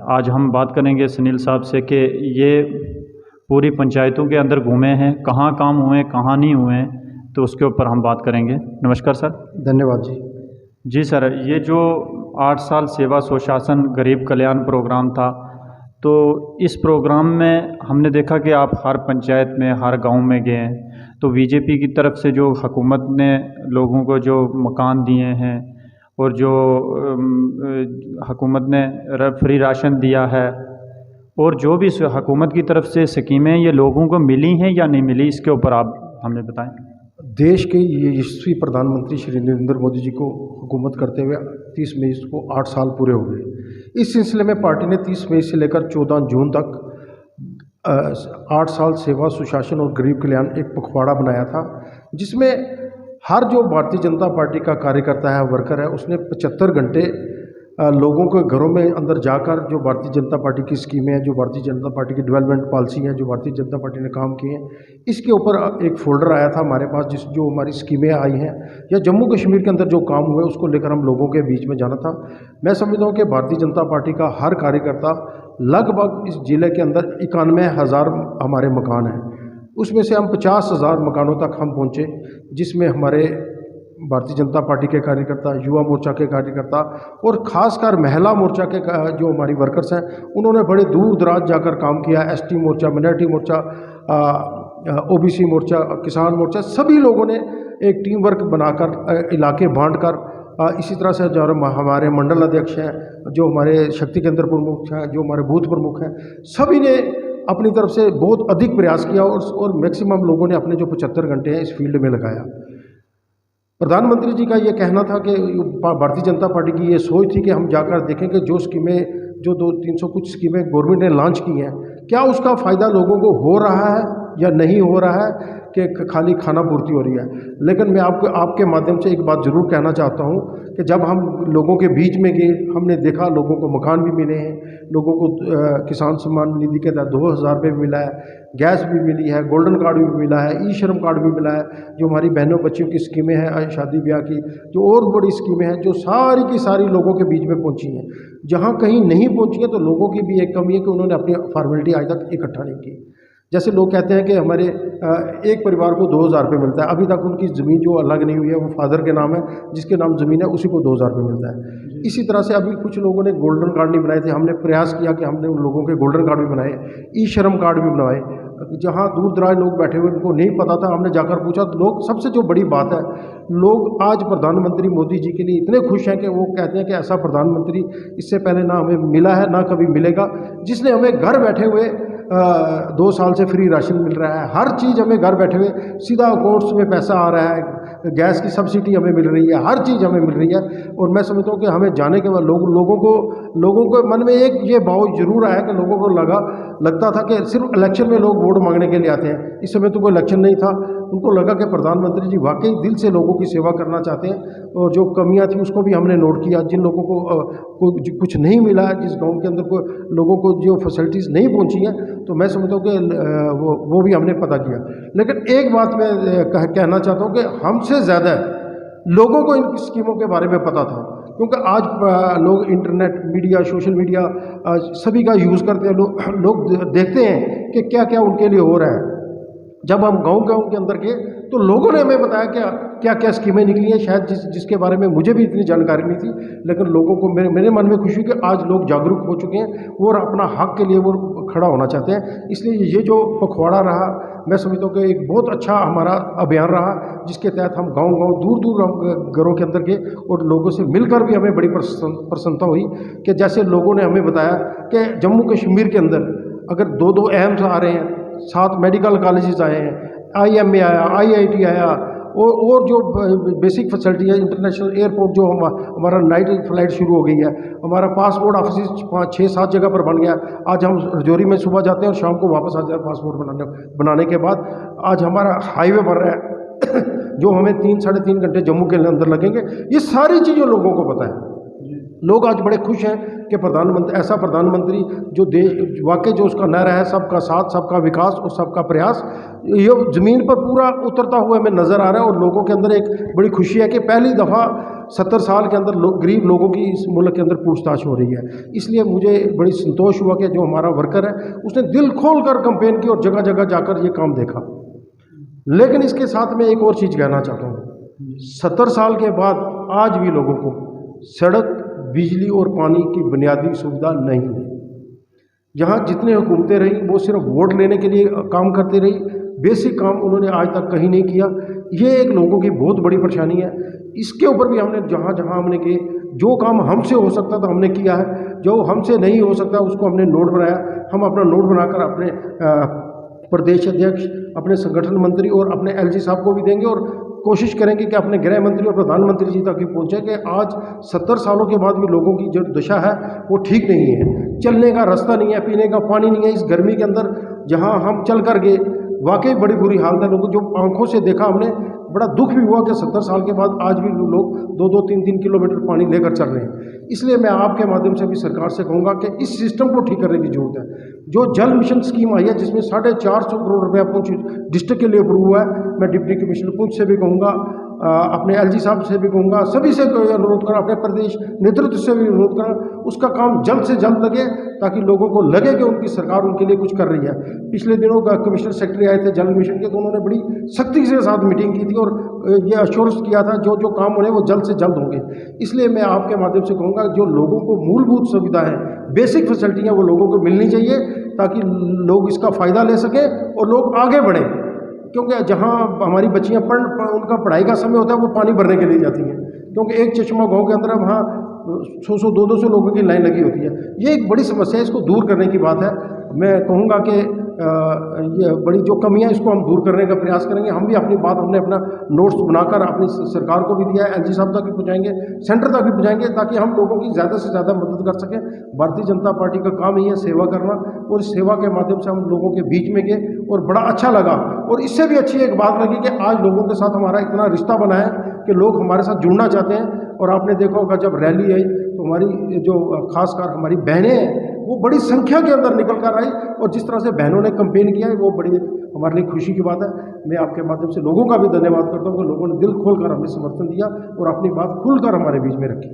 आज हम बात करेंगे सुनील साहब से कि ये पूरी पंचायतों के अंदर घूमे हैं, कहाँ काम हुए कहाँ नहीं हुए हैं, तो उसके ऊपर हम बात करेंगे। नमस्कार सर। धन्यवाद जी। जी सर, ये जो 8 साल सेवा सुशासन गरीब कल्याण प्रोग्राम था, तो इस प्रोग्राम में हमने देखा कि आप हर पंचायत में हर गांव में गए हैं, तो बीजेपी की तरफ से जो हुकूमत ने लोगों को जो मकान दिए हैं और जो हुकूमत ने फ्री राशन दिया है और जो भी हुकूमत की तरफ से स्कीमें ये लोगों को मिली हैं या नहीं मिली, इसके ऊपर आप हमें बताएं। देश के यशस्वी प्रधानमंत्री श्री नरेंद्र मोदी जी को हुकूमत करते हुए 30 मई को 8 साल पूरे हो गए। इस सिलसिले में पार्टी ने 30 मई से लेकर 14 जून तक 8 साल सेवा सुशासन और गरीब कल्याण एक पखवाड़ा बनाया था, जिसमें हर जो भारतीय जनता पार्टी का कार्यकर्ता है, वर्कर है, उसने 75 घंटे लोगों के घरों में अंदर जाकर जो भारतीय जनता पार्टी की स्कीमें हैं, जो भारतीय जनता पार्टी की डेवलपमेंट पॉलिसी है, जो भारतीय जनता पार्टी ने काम किए हैं, इसके ऊपर एक फोल्डर आया था हमारे पास, जो हमारी स्कीमें आई हैं या जम्मू कश्मीर के अंदर जो काम हुए उसको लेकर हम लोगों के बीच में जाना था। मैं समझता हूँ कि भारतीय जनता पार्टी का हर कार्यकर्ता, लगभग इस ज़िले के अंदर 91,000 हमारे मकान हैं, उसमें से हम 50,000 मकानों तक हम पहुँचे, जिसमें हमारे भारतीय जनता पार्टी के कार्यकर्ता, युवा मोर्चा के कार्यकर्ता और ख़ासकर महिला मोर्चा के जो हमारी वर्कर्स हैं, उन्होंने बड़े दूर दराज जाकर काम किया। एसटी मोर्चा, मिनॉरिटी मोर्चा, ओबीसी मोर्चा, किसान मोर्चा, सभी लोगों ने एक टीम वर्क बनाकर इलाके बांटकर, इसी तरह से जो हमारे मंडल अध्यक्ष हैं, जो हमारे शक्ति केंद्र प्रमुख हैं, जो हमारे बूथ प्रमुख हैं, सभी ने अपनी तरफ से बहुत अधिक प्रयास किया और मैक्सिमम लोगों ने अपने जो 75 घंटे हैं इस फील्ड में लगाया। प्रधानमंत्री जी का ये कहना था कि भारतीय जनता पार्टी की ये सोच थी कि हम जाकर देखें कि जो स्कीमें, जो 200-300 कुछ स्कीमें गवर्नमेंट ने लॉन्च की हैं, क्या उसका फ़ायदा लोगों को हो रहा है या नहीं हो रहा है, कि खाली खाना पूर्ति हो रही है। लेकिन मैं आपके माध्यम से एक बात ज़रूर कहना चाहता हूँ कि जब हम लोगों के बीच में गए, हमने देखा लोगों को मकान भी मिले हैं, लोगों को किसान सम्मान निधि के तहत 2,000 रुपये भी मिला है, गैस भी मिली है, गोल्डन कार्ड भी मिला है, ई श्रम कार्ड भी मिला है, जो हमारी बहनों बच्चियों की स्कीमें हैं, शादी ब्याह की जो और बड़ी स्कीमें हैं, जो सारी की सारी लोगों के बीच में पहुंची हैं। जहां कहीं नहीं पहुंची हैं तो लोगों की भी एक कमी है कि उन्होंने अपनी फॉर्मेलिटी आज तक इकट्ठा नहीं की। जैसे लोग कहते हैं कि हमारे एक परिवार को 2,000 रुपये मिलता है, अभी तक उनकी ज़मीन जो अलग नहीं हुई है, वो फादर के नाम है, जिसके नाम ज़मीन है उसी को 2,000 रुपये मिलता है। इसी तरह से अभी कुछ लोगों ने गोल्डन कार्ड नहीं बनाए थे, हमने प्रयास किया कि हमने उन लोगों के गोल्डन कार्ड भी बनाए, ई श्रम कार्ड भी बनवाए। जहाँ दूर दराज लोग बैठे हुए उनको नहीं पता था, हमने जाकर पूछा तो लोग, सबसे जो बड़ी बात है, लोग आज प्रधानमंत्री मोदी जी के लिए इतने खुश हैं कि वो कहते हैं कि ऐसा प्रधानमंत्री इससे पहले ना हमें मिला है ना कभी मिलेगा, जिसने हमें घर बैठे हुए 2 साल से फ्री राशन मिल रहा है, हर चीज़ हमें घर बैठे हुए सीधा अकाउंट्स में पैसा आ रहा है, गैस की सब्सिडी हमें मिल रही है, हर चीज़ हमें मिल रही है। और मैं समझता हूँ कि हमें जाने के बाद लोगों को मन में एक ये भाव जरूर आया कि लोगों को लगता था कि सिर्फ इलेक्शन में लोग वोट मांगने के लिए आते हैं। इस समय तो कोई इलेक्शन नहीं था, उनको लगा कि प्रधानमंत्री जी वाकई दिल से लोगों की सेवा करना चाहते हैं। और जो कमियां थी उसको भी हमने नोट किया, जिन लोगों को कुछ नहीं मिला है, जिस गांव के अंदर को लोगों को जो फैसिलिटीज़ नहीं पहुंची हैं, तो मैं समझता हूँ कि वो भी हमने पता किया। लेकिन एक बात मैं कहना चाहता हूँ कि हमसे ज़्यादा लोगों को इन स्कीमों के बारे में पता था, क्योंकि आज लोग इंटरनेट, मीडिया, सोशल मीडिया सभी का यूज़ करते हैं, लोग देखते हैं कि क्या क्या उनके लिए हो रहा है। जब हम गांव के अंदर गए तो लोगों ने हमें बताया क्या क्या स्कीमें निकली हैं, शायद जिसके बारे में मुझे भी इतनी जानकारी नहीं थी, लेकिन लोगों को मेरे मन में खुशी हुई कि आज लोग जागरूक हो चुके हैं और अपना हक के लिए वो खड़ा होना चाहते हैं। इसलिए ये जो पखवाड़ा रहा, मैं समझता हूँ कि एक बहुत अच्छा हमारा अभियान रहा, जिसके तहत हम गाँव दूर घरों के अंदर गए और लोगों से मिलकर भी हमें बड़ी प्रसन्नता हुई कि जैसे लोगों ने हमें बताया कि जम्मू कश्मीर के अंदर अगर 2 एम्स आ रहे हैं, 7 मेडिकल कॉलेजेस आए हैं, IMA आया, IIT आया, और जो बेसिक फैसिलिटी है, इंटरनेशनल एयरपोर्ट जो हमारा नाइट फ्लाइट शुरू हो गई है, हमारा पासपोर्ट ऑफिस 5-6-7 जगह पर बन गया। आज हम रजौरी में सुबह जाते हैं और शाम को वापस आ जाते हैं पासपोर्ट बनाने के बाद। आज हमारा हाईवे बन रहा है जो हमें 3-3.5 घंटे जम्मू के अंदर लगेंगे। ये सारी चीज़ें लोगों को पता है। लोग आज बड़े खुश हैं कि ऐसा प्रधानमंत्री जो देश वाकई जो उसका नारा है, सबका साथ, सबका विकास और सबका प्रयास, ये ज़मीन पर पूरा उतरता हुआ हमें नज़र आ रहा है। और लोगों के अंदर एक बड़ी खुशी है कि पहली दफ़ा 70 साल के अंदर गरीब लोगों की इस मुल्क के अंदर पूछताछ हो रही है। इसलिए मुझे बड़ी संतोष हुआ कि जो हमारा वर्कर है उसने दिल खोल कर कंपेन की और जगह जगह जाकर ये काम देखा। लेकिन इसके साथ में एक और चीज़ कहना चाहता हूँ, 70 साल के बाद आज भी लोगों को सड़क, बिजली और पानी की बुनियादी सुविधा नहीं है। यहाँ जितने हुकूमतें रही वो सिर्फ वोट लेने के लिए काम करती रही, बेसिक काम उन्होंने आज तक कहीं नहीं किया। ये एक लोगों की बहुत बड़ी परेशानी है। इसके ऊपर भी हमने जहाँ जहाँ हमने किए, जो काम हमसे हो सकता था हमने किया है, जो हमसे नहीं हो सकता उसको हमने नोट बनाया। हम अपना नोट बनाकर अपने प्रदेश अध्यक्ष, अपने संगठन मंत्री और अपने एलजी साहब को भी देंगे और कोशिश करेंगे कि अपने गृह मंत्री और प्रधानमंत्री जी तक भी पहुँचे कि आज 70 सालों के बाद भी लोगों की जो दशा है वो ठीक नहीं है। चलने का रास्ता नहीं है, पीने का पानी नहीं है। इस गर्मी के अंदर जहाँ हम चल कर गए वाकई बड़ी बुरी हालत है। लोगों जो आंखों से देखा हमने, बड़ा दुख भी हुआ कि 70 साल के बाद आज भी लोग 2-2, 3-3 किलोमीटर पानी लेकर चल रहे हैं। इसलिए मैं आपके माध्यम से भी सरकार से कहूँगा कि इस सिस्टम को ठीक करने की जरूरत है। जो जल मिशन स्कीम आई है जिसमें 450 करोड़ रुपया पुंछ डिस्ट्रिक्ट के लिए अप्रूव हुआ है, मैं डिप्टी कमिश्नर पुंछ से भी कहूँगा, अपने एलजी साहब से भी कहूँगा, सभी से अनुरोध करा, अपने प्रदेश नेतृत्व से भी अनुरोध करा, उसका काम जल्द से जल्द लगे ताकि लोगों को लगे कि उनकी सरकार उनके लिए कुछ कर रही है। पिछले दिनों का कमिश्नर सेक्रेटरी आए थे जल मिशन के, तो उन्होंने बड़ी सख्ती के साथ मीटिंग की थी और ये अश्योरेंस किया था जो जो काम होने वो जल्द से जल्द होंगे। इसलिए मैं आपके माध्यम से कहूँगा जो लोगों को मूलभूत सुविधाएँ, बेसिक फैसिलिटियाँ वो लोगों को मिलनी चाहिए ताकि लोग इसका फ़ायदा ले सकें और लोग आगे बढ़ें। क्योंकि जहाँ हमारी बच्चियाँ उनका पढ़ाई का समय होता है वो पानी भरने के लिए जाती हैं, क्योंकि एक चश्मा गाँव के अंदर वहाँ 100-100, 200 लोगों की लाइन लगी होती है। ये एक बड़ी समस्या है, इसको दूर करने की बात है। मैं कहूँगा कि ये बड़ी जो कमियां इसको हम दूर करने का प्रयास करेंगे। हम भी अपनी बात, हमने अपना नोट्स बनाकर अपनी सरकार को भी दिया है, एलजी साहब तक भी पहुँचाएंगे, सेंटर तक भी पहुँचाएंगे ताकि हम लोगों की ज़्यादा से ज़्यादा मदद कर सकें। भारतीय जनता पार्टी का काम ही है सेवा करना, और इस सेवा के माध्यम से हम लोगों के बीच में गए और बड़ा अच्छा लगा। और इससे भी अच्छी एक बात लगी कि आज लोगों के साथ हमारा इतना रिश्ता बना है कि लोग हमारे साथ जुड़ना चाहते हैं। और आपने देखा होगा जब रैली आई तो हमारी जो खासकर हमारी बहनें हैं वो बड़ी संख्या के अंदर निकल कर आई, और जिस तरह से बहनों ने कैंपेन किया है वो बड़ी हमारे लिए खुशी की बात है। मैं आपके माध्यम से लोगों का भी धन्यवाद करता हूँ कि लोगों ने दिल खोल कर हमें समर्थन दिया और अपनी बात खुलकर हमारे बीच में रखी।